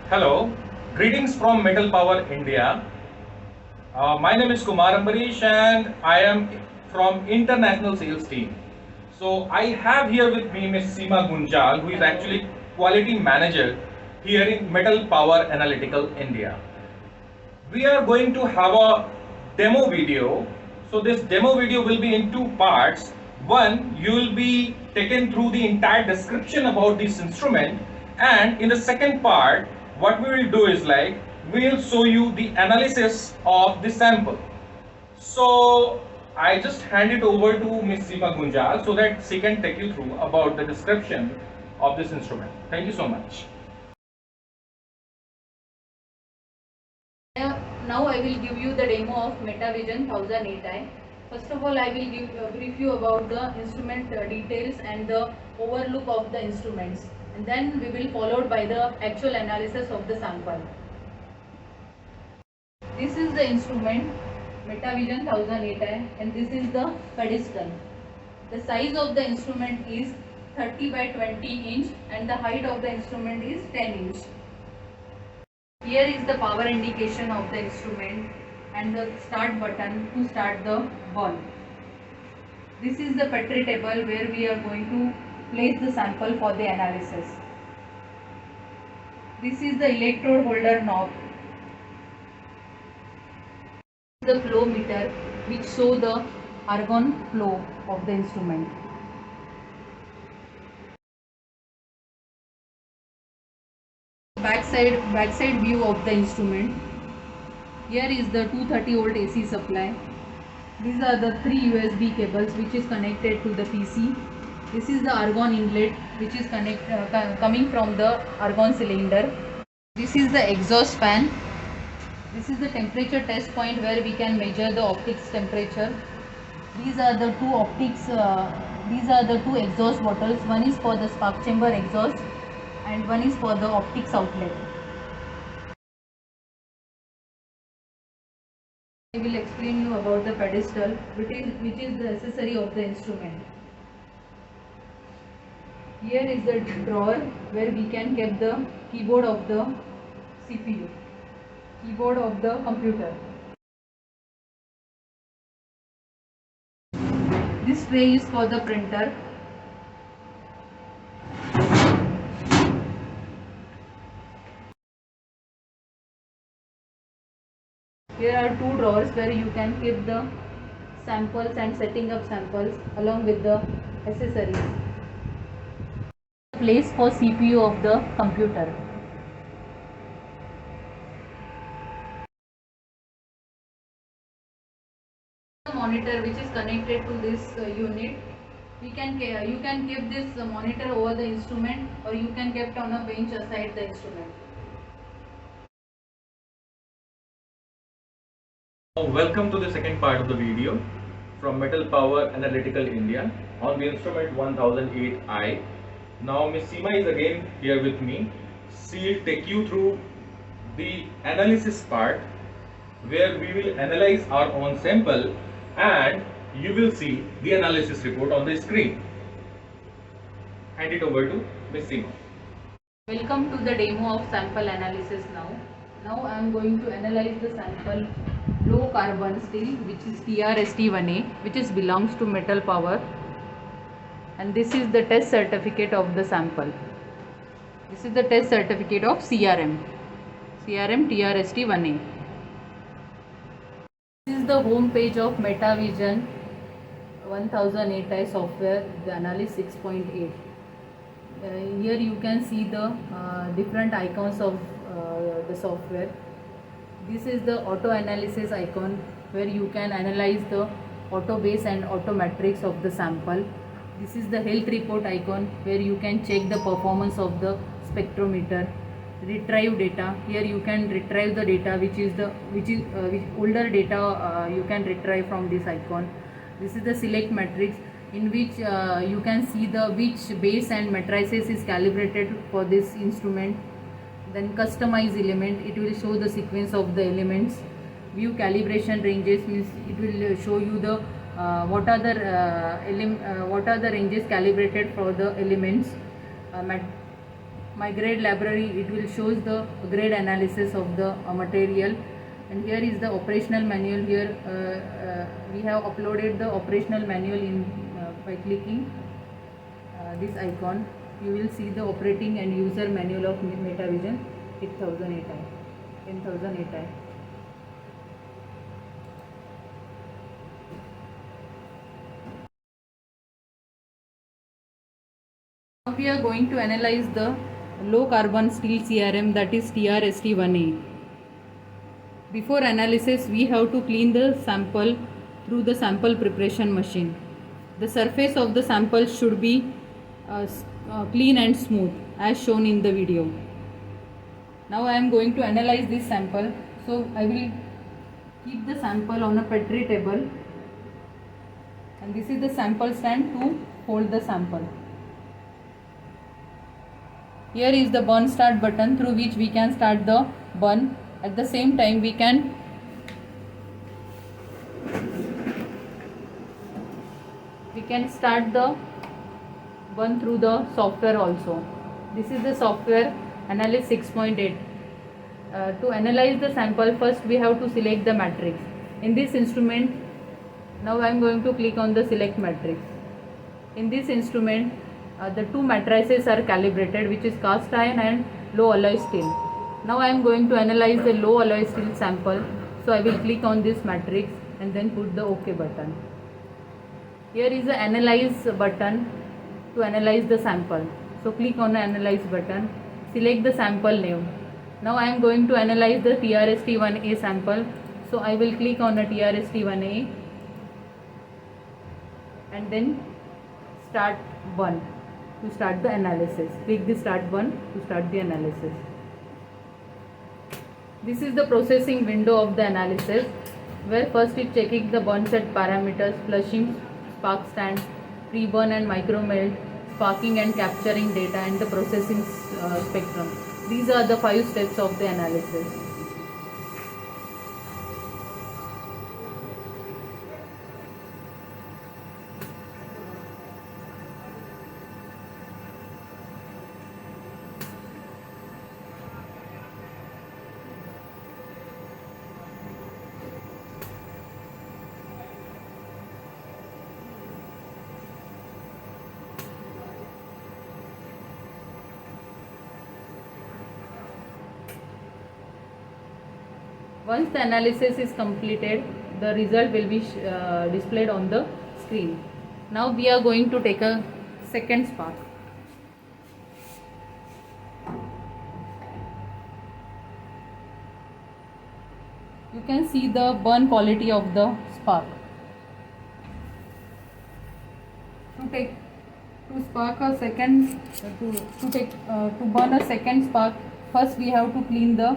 Hello, greetings from Metal Power India. My name is Kumar Ambarish and I am from International Sales Team. So I have here with me Ms. Seema Gunjal, who is actually Quality Manager here in Metal Power Analytical India. We are going to have a demo video. So this demo video will be in two parts. One, you will be taken through the entire description about this instrument, and in the second part, what we will do is like we will show you the analysis of the sample. So I just hand it over to Ms. Seema Gunjal so that she can take you through about the description of this instrument. Thank you so much. Now I will give you the demo of Metavision1008i. First of all, I will give a brief you about the instrument details and the overlook of the instruments, and then we will followed by the actual analysis of the sample. This is the instrument Metavision1008i, and this is the pedestal. The size of the instrument is 30 by 20 inch and the height of the instrument is 10 inch. Here is the power indication of the instrument and the start button to start the ball. This is the Petri table where we are going to place the sample for the analysis. This is the electrode holder knob. The flow meter which show the argon flow of the instrument. Backside view of the instrument. Here is the 230 volt AC supply. These are the three USB cables which is connected to the PC. This is the argon inlet which is coming from the argon cylinder. This is the exhaust fan. This is the temperature test point where we can measure the optics temperature. These are the two optics. These are the two exhaust bottles. One is for the spark chamber exhaust and one is for the optics outlet. I will explain you about the pedestal, which is the accessory of the instrument. Here is the drawer where we can keep the keyboard of the CPU, keyboard of the computer. This tray is for the printer. Here are two drawers where you can keep the samples and setting up samples along with the accessories. Place for CPU of the computer. The monitor which is connected to this unit. You can keep this monitor over the instrument, or you can keep it on a bench aside the instrument. Welcome to the second part of the video from Metal Power Analytical India on the instrument 1008i. Now Ms. Seema is again here with me. She will take you through the analysis part where we will analyze our own sample and you will see the analysis report on the screen. Hand it over to Ms. Seema. Welcome to the demo of sample analysis now. Now I am going to analyze the sample low carbon steel, which is TRST1A, which belongs to Metal Power, and this is the test certificate of the sample. This is the test certificate of CRM TRST1A. This is the home page of Metavision 1008i software, the analysis 6.8. Here you can see the different icons of the software. This is the auto analysis icon where you can analyze the auto base and auto matrix of the sample. This is the health report icon where you can check the performance of the spectrometer. Retrieve data. Here you can retrieve the data which older data you can retrieve from this icon. This is the select matrix in which you can see which base and matrices is calibrated for this instrument. Then customize element, it will show the sequence of the elements. View calibration ranges, means it will show you the what are the ranges calibrated for the elements. my grade library, it will shows the grade analysis of the material. And here is the operational manual. Here we have uploaded the operational manual in by clicking this icon. You will see the operating and user manual of Metavision 1008i. 1008i. Now we are going to analyze the low carbon steel CRM, that is TRST1A. Before analysis, we have to clean the sample through the sample preparation machine. The surface of the sample should be clean and smooth as shown in the video. Now I am going to analyze this sample. So I will keep the sample on a Petri table, and this is the sample stand to hold the sample. Here is the burn start button through which we can start the burn. At the same time we can start the burn through the software also. This is the software Analyst 6.8. To analyze the sample, first we have to select the matrix. In this instrument, now I am going to click on the select matrix. In this instrument, the two matrices are calibrated, which is cast iron and low alloy steel. Now I am going to analyze the low alloy steel sample. So I will click on this matrix and then put the OK button. Here is the analyze button to analyze the sample. So click on the analyze button, select the sample name. Now I am going to analyze the TRST1A sample. So I will click on the TRST1A and then start burn to start the analysis. Click the start burn to start the analysis. This is the processing window of the analysis, where first it checking the burn set parameters, flushing, spark stand, pre-burn and micro melt, sparking and capturing data, and the processing spectrum. These are the 5 steps of the analysis. Once the analysis is completed, the result will be displayed on the screen. Now we are going to take a second spark. You can see the burn quality of the spark. To burn a second spark, first we have to clean the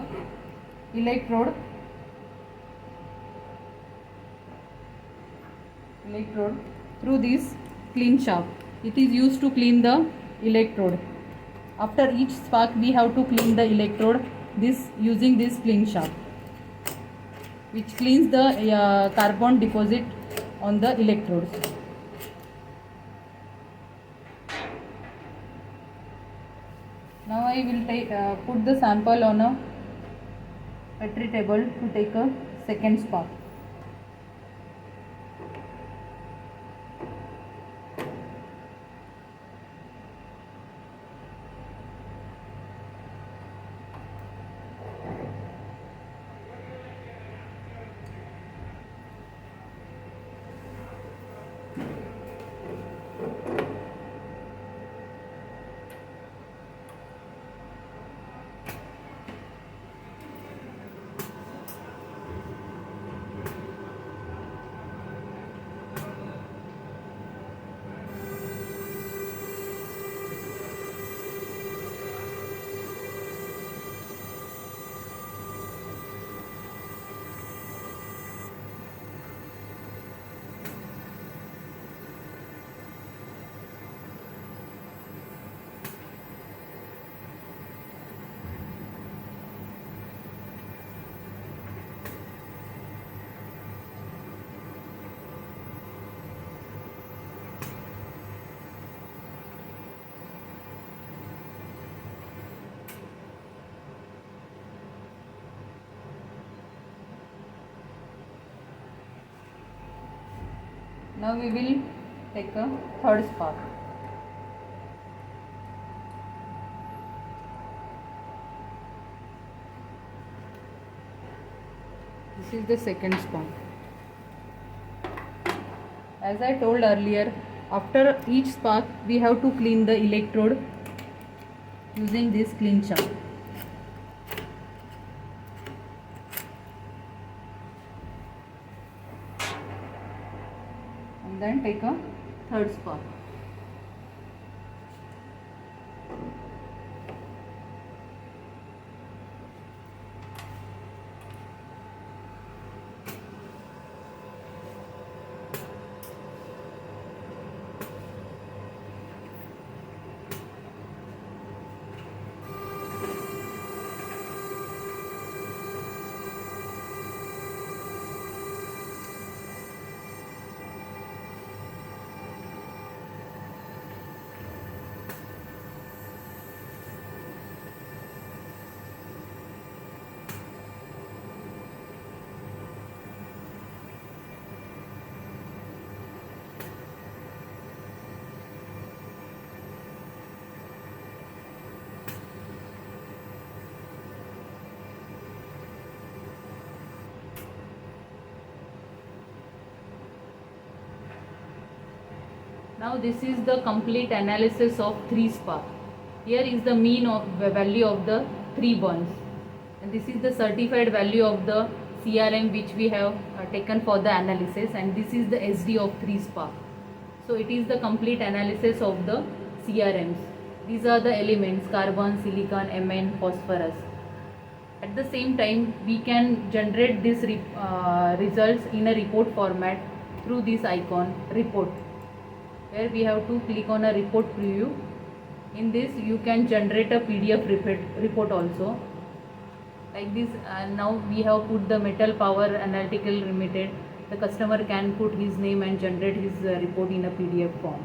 electrode through this clean shaft. It is used to clean the electrode. After each spark we have to clean the electrode using this clean shaft, which cleans the carbon deposit on the electrodes. Now I will put the sample on a Petri table to take a second spark. Now we will take a third spark. This is the second spark. As I told earlier, after each spark we have to clean the electrode using this cleanser. And then take a third spark. Now this is the complete analysis of 3 spark. Here is the mean of value of the 3 burns, and this is the certified value of the CRM which we have taken for the analysis, and this is the SD of 3 spark. So it is the complete analysis of the CRMs. These are the elements: carbon, silicon, Mn, phosphorus. At the same time, we can generate this results in a report format through this icon, report, where we have to click on a report preview. In this you can generate a PDF report also, like this. Now we have put the Metal Power Analytical Limited. The customer can put his name and generate his report in a PDF form.